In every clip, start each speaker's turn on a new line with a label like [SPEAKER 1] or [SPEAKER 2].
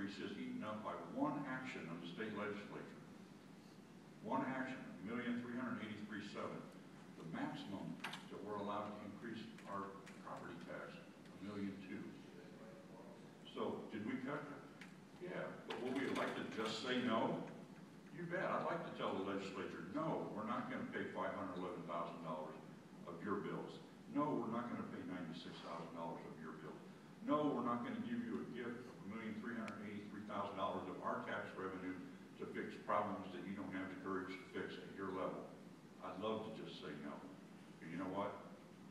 [SPEAKER 1] increase is eaten up by one action of the state legislature. One action, $1,383,700. The maximum that we're allowed to increase our property tax, $1,200,000. So, did we cut it? Yeah, but would we like to just say no? You bet. I'd like to tell the legislature, no, we're not going to pay $511,000 of your bills. No, we're not going to pay $96,000 of your bills. No, we're not going to give you a gift of $1,383,000 of our tax revenue to fix problems that you don't have the courage to fix at your level. I'd love to just say no. But you know what?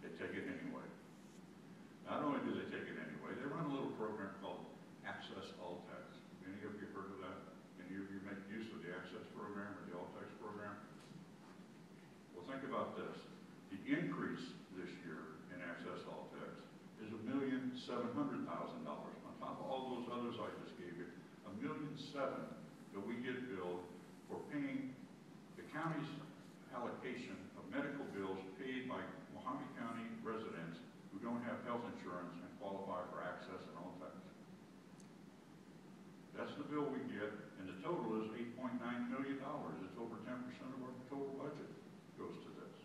[SPEAKER 1] They take it anyway. Not only do they take it anyway, they run a little program called Access All Tax. Any of you heard of that? Any of you make use of the Access program or the All Tax program? Well, think about this. The increase this year in Access All Tax is $1,700,000. On top of all those others I just gave you, $1,700,000 that we get billed for paying the county's allocation of medical bills paid by Mohave County residents who don't have health insurance and qualify for Access and All Tax. That's the bill we get, and the total is $8.9 million. It's over 10% of our total budget goes to this.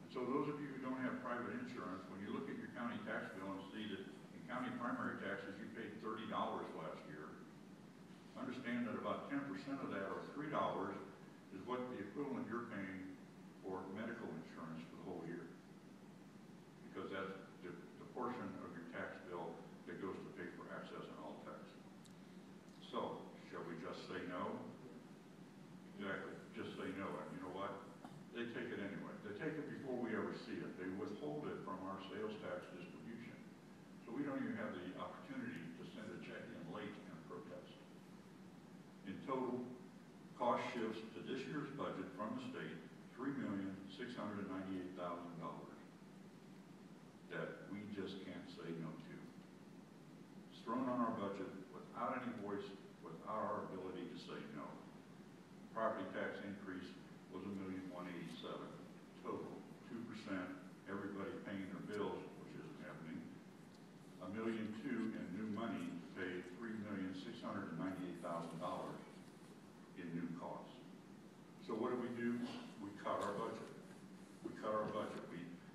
[SPEAKER 1] And so those of you who don't have private insurance, when you look at your county tax bill and see that in county primary taxes you paid $30 last year, understand that about 10% of that, or $3, is what the equivalent you're paying for medical insurance for the whole year. Because that's the portion of your tax bill that goes to pay for Access and All Tax. So, shall we just say no? Exactly, just say no. And you know what? They take it anyway. They take it before we ever see it. They withhold it from our sales tax distribution. So we don't even have the opportunity to send a check in late and protest. In total, cost shifts to this year's budget from the state, $3,698,000 that we just can't say no to. It's thrown on our budget without any voice, without our ability to say no. Property tax increase was $1,187,000 total, 2%. Everybody paying their bills, which isn't happening. $1,200,000 in new money to pay $3,698,000 in new costs. So what do? We cut our budget. We cut our budget.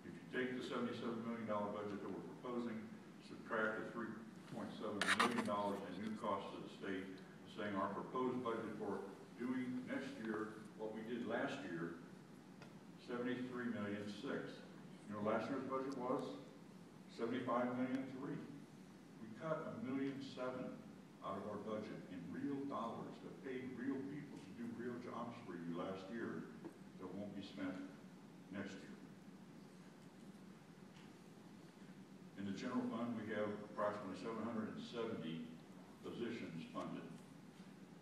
[SPEAKER 1] If you take the $77 million budget that we're proposing, subtract the $3.7 million in new costs to the state, saying our proposed budget for doing next year what we did last year, $73,600,000. You know, last year's budget was $75,300,000. We cut $1,700,000 out of our budget in real dollars that paid real people to do real jobs for you last year that won't be spent next year. In the general fund, we have approximately 770 positions funded.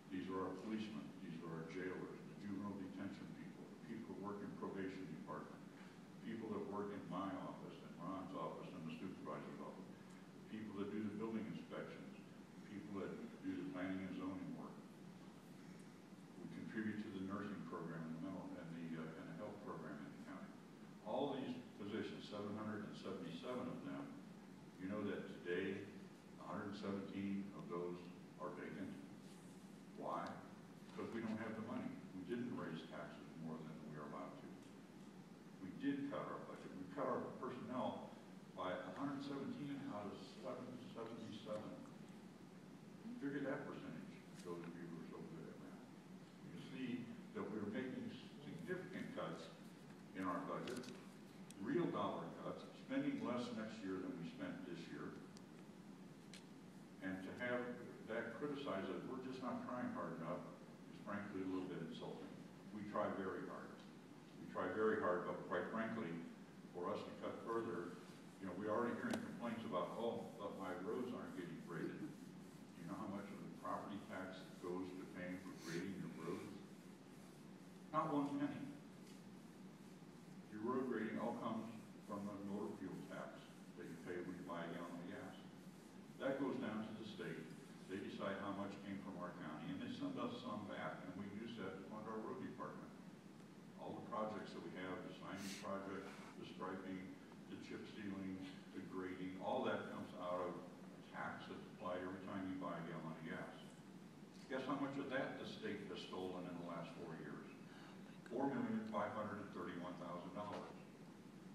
[SPEAKER 1] These are our policemen, these are our jailers, the juvenile detention people, the people that work in probation department, people that work in my office and Ron's office and the supervisor's office, the people that do the building inspections, people that do the planning and zoning work. We contribute to the nursing program and the mental and the health program in the county. All these positions, 777 of them, you know that today 117 of those are vacant. Why? Because we don't have the money. We didn't raise taxes more than we are allowed to. We did cut our budget. We cut our personnel by 117 out of 777. Figure that percentage, those of you who are so good at math. You see that we're making significant cuts in our budget, real dollar cuts, spending less next year than we spent this year. And to have that criticized as we're just not trying hard enough is frankly a little bit insulting. We try very hard. We try very hard, but quite frankly, for us to cut further, you know, we're already hearing complaints about, oh, but my roads aren't getting graded. Do you know how much of the property tax goes to paying for grading your roads? Not one penny. Your road grading all comes from the motor fuel tax that you pay when you buy a gallon of gas. That goes down to the state. They decide how much came from our county, and they send us some back, and we use that to fund our road department. All the projects that we have, the signage project, the striping, the chip sealing, the grading, all that comes out of a tax that's applied every time you buy a gallon of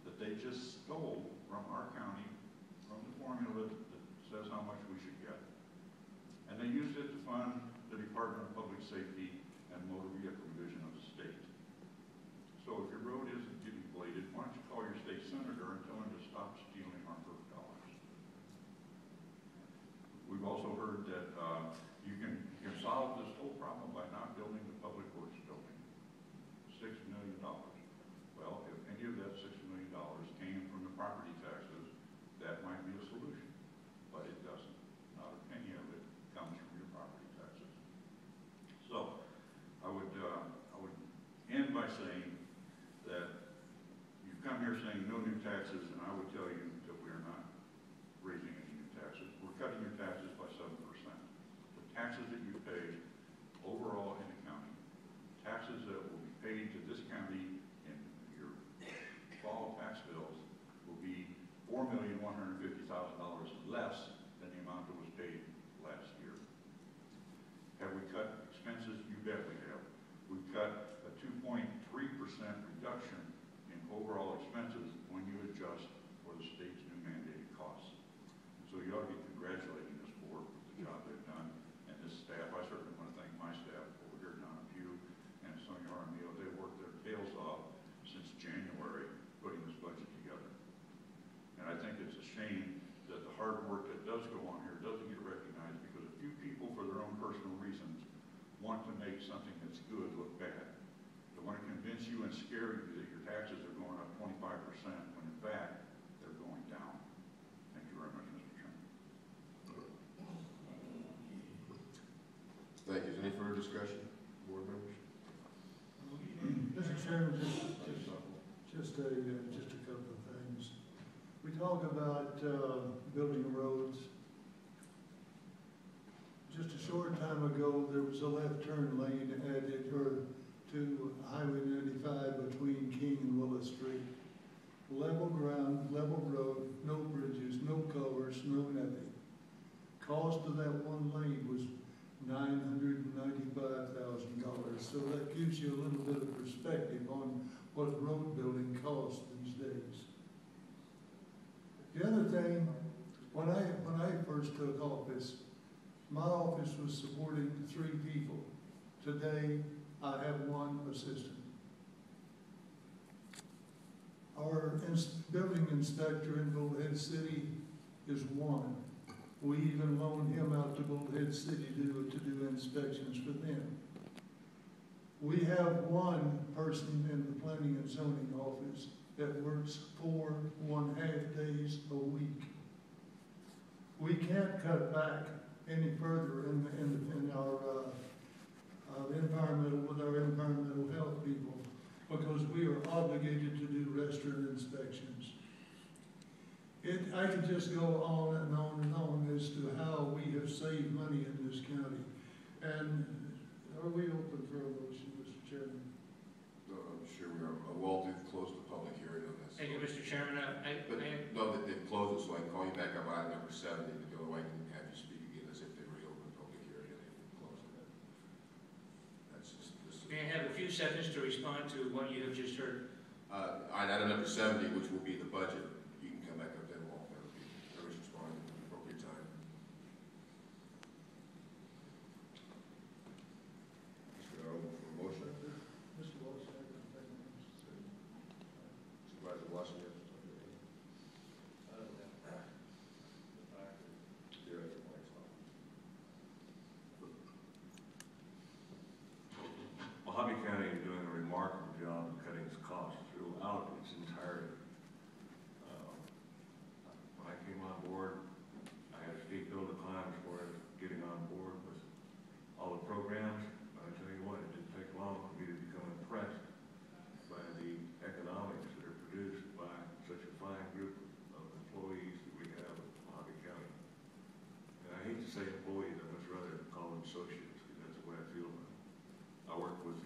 [SPEAKER 1] that they just stole from our county, from the formula that says how much we should get. And they used it to fund the Department of Public Safety and Motor Vehicle Division of the state. So if your road isn't getting bladed, why don't you call your state senator and tell him to stop stealing our FERC dollars? We've also heard that you can solve this whole problem by not building the public works building. $6 million. Well, if any of that $6 million came from the property taxes, that might be a solution, but it doesn't. Not a penny of it comes from your property taxes. So I would end by saying that you've come here saying no new taxes, and I would tell you that we are not raising any new taxes. We're cutting your taxes by 7%. The taxes that you pay overall in the county, taxes that will be paid to this county in your fall tax bills will be $4,150,000 less than the amount that was paid last year. Have we cut expenses? You bet we have. We've cut a 2.3% reduction in overall expenses when you adjust for the state's new mandated costs. So you ought to be congratulating this board for the job they've done, and this staff. I certainly want to thank my staff over here, Don Pugh and Sonia Armio. They worked their tails off since January putting this budget together. And I think it's a shame that the hard work that does go on here doesn't get recognized, because a few people, for their own personal reasons, want to make something that's good look bad. They want to convince you and scare you that your taxes are going up 25%, when in fact, they're going down. Thank you very much, Mr. Chairman.
[SPEAKER 2] Thank you. Is any further discussion, board members?
[SPEAKER 3] Mr. Chairman, just a couple of things. We talk about building roads. Just a short time ago, there was a left turn lane added to Highway 95 between King and Willis Street. Level ground, level road, no bridges, no culverts, no nothing. Cost of that one lane was $995,000. So that gives you a little bit of perspective on what road building costs these days. The other thing, when I first took office, my office was supporting 3 people. Today, I have 1 assistant. Our building inspector in Bullhead City is 1. We even loan him out to Bullhead City to do inspections for them. We have 1 person in the planning and zoning office that works 4.5 days a week. We can't cut back any further in our with our environmental health people, because we are obligated to do restaurant inspections. I could just go on and on and on as to how we have saved money in this county. And are we open for a motion, Mr. Chairman?
[SPEAKER 2] Sure we are. Walt did close the public hearing on this.
[SPEAKER 4] Thank you, Mr. Chairman.
[SPEAKER 2] No, they've closed it, so I can call you back up on item number 70 to go away and have you speak again as if they reopened the public hearing and they closed it. That's just this.
[SPEAKER 4] May I have a few seconds to respond to what you have just heard?
[SPEAKER 2] On item number 70, which will be the budget.